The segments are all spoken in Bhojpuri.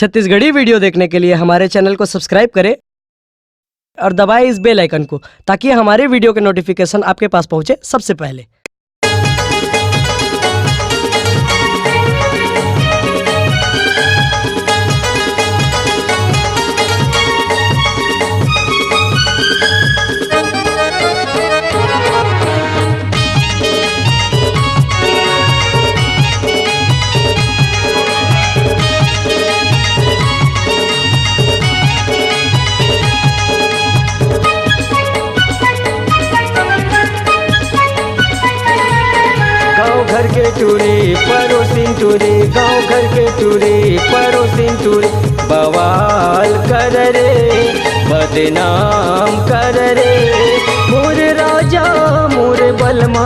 छत्तीसगढ़ी वीडियो देखने के लिए हमारे चैनल को सब्सक्राइब करें और दबाएं इस बेल आइकन को ताकि हमारे वीडियो के नोटिफिकेशन आपके पास पहुंचे सबसे पहले। घर के टूरी पड़ोसिन टूरी, गाँव घर के टूरी पड़ोसिन टूरी, बवाल कर रे बदनाम कर रे, मोर राजा मोर बलमा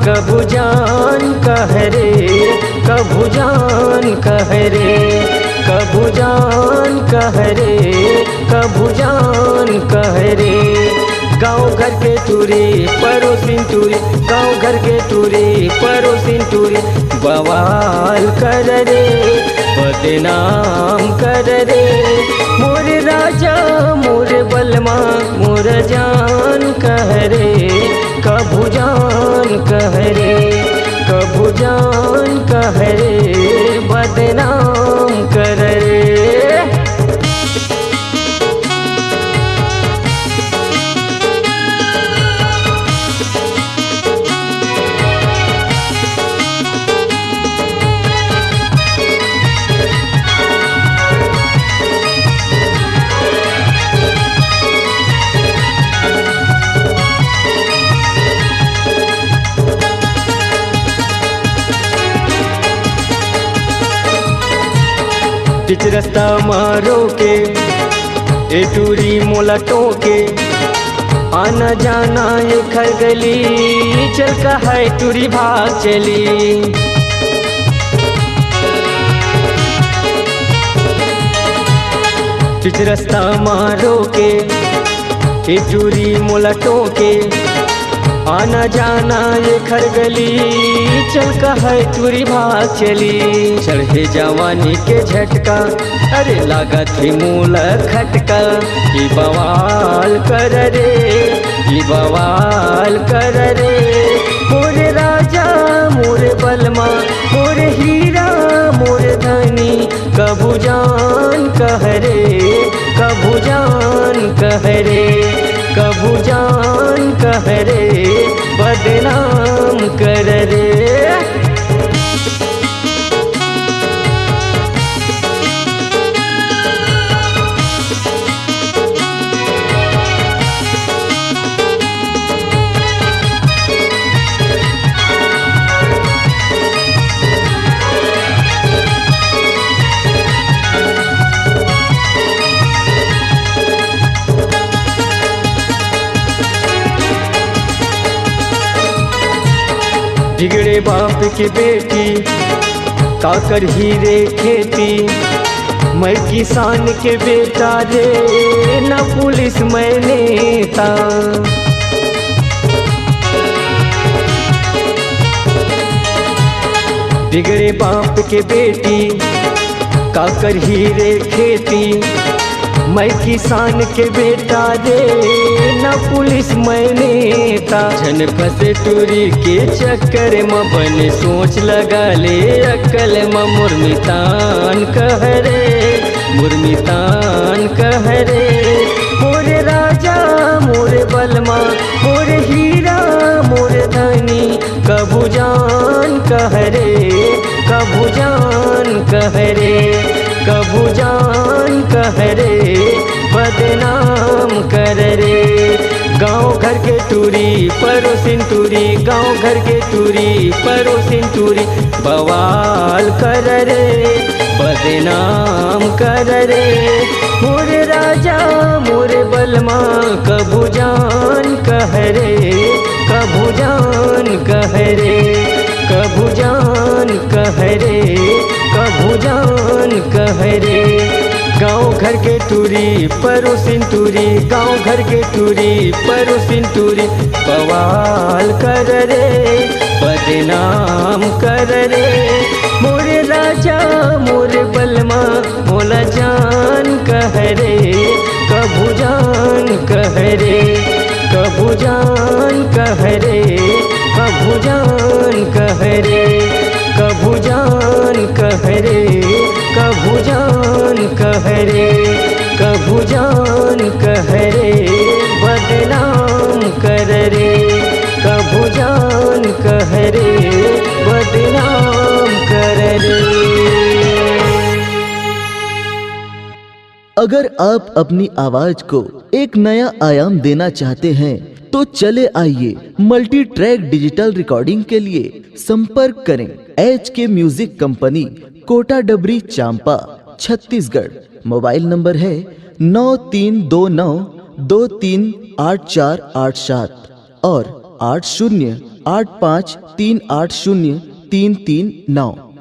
कभू जान कह रे, कभू जान कह रे, कभू जान कह रे, कभू जान कह रे। गाँव घर के टूरी पड़ोसिन टूरी, गाँव घर के टूरी पड़ोसिन टूरी, बवाल कर रे बदनाम कर रे, मोर राजा मोर बलमा मोर जान कह रे, कभू जान कह रे, कभू जान कह रे बदनाम कर रे। बीच रास्ता मारो के ए टूरी मोला टोके, आना जाना ये खर गली, चल का है टूरी भाग चली। बीच रास्ता मारो के ए टूरी मोला टोके, आना जाना ये खर गली, चल का है टूरी भाग चली। चढ़े जवानी के झटका अरे लागत ही मूल खटका, ये बवाल कर रे, ये बवाल कर रे, मोर राजा मोर बलमा मोर हीरा मोर धनी, कभू जान कह रे, कभू जान कह रे, कभू जान कह रे बदनाम कर रे। बिगड़े बाप की बेटी काकर हीरे खेती, मैं किसान के बेटा रे न पुलिस मैं नेता। बिगड़े बाप के बेटी काकर हीरे खेती, मैं किसान के बेटा रे न पुलिस मैं नेता। जन फसे टूरी के चक्कर में बन सोच लगा ले अकल में, मुर्मितान कह रे, मुर्मितान कह रे, मोर राजा मोर बलमा मोर हीरा मोर धनी, कभू जान कह रे, कभू जान कह रे, कभू जान कह रे बदनाम कर रे। गाँव घर के टूरी पड़ोसिन टूरी, गाँव घर के टूरी पड़ोसिन टूरी, बवाल कर रे बदनाम कर रे, मोर राजा मोर बलमा कभू जान कह रे, कभू जान कह रे, कभू जान कह रे, कभू जान कह रे। गाँव घर के टूरी पड़ोसिन टूरी, गाँव घर के टूरी पड़ोसिन टूरी, बवाल कर रे बदनाम कर रे, मोर राजा मोर बलमा मोला जान कहरे कभू जान कहरे कभू जान कहरे कभू जान कहरे कभू जान कहरे कभू जान कहरे बदनाम कर रे कभू जान कहरे बदनाम कर रे। अगर आप अपनी आवाज को एक नया आयाम देना चाहते हैं तो चले आइए मल्टी ट्रैक डिजिटल रिकॉर्डिंग के लिए संपर्क करें HK म्यूजिक कंपनी, कोटा डबरी, चांपा, छत्तीसगढ़। मोबाइल नंबर है 9329238487 और 8085380339।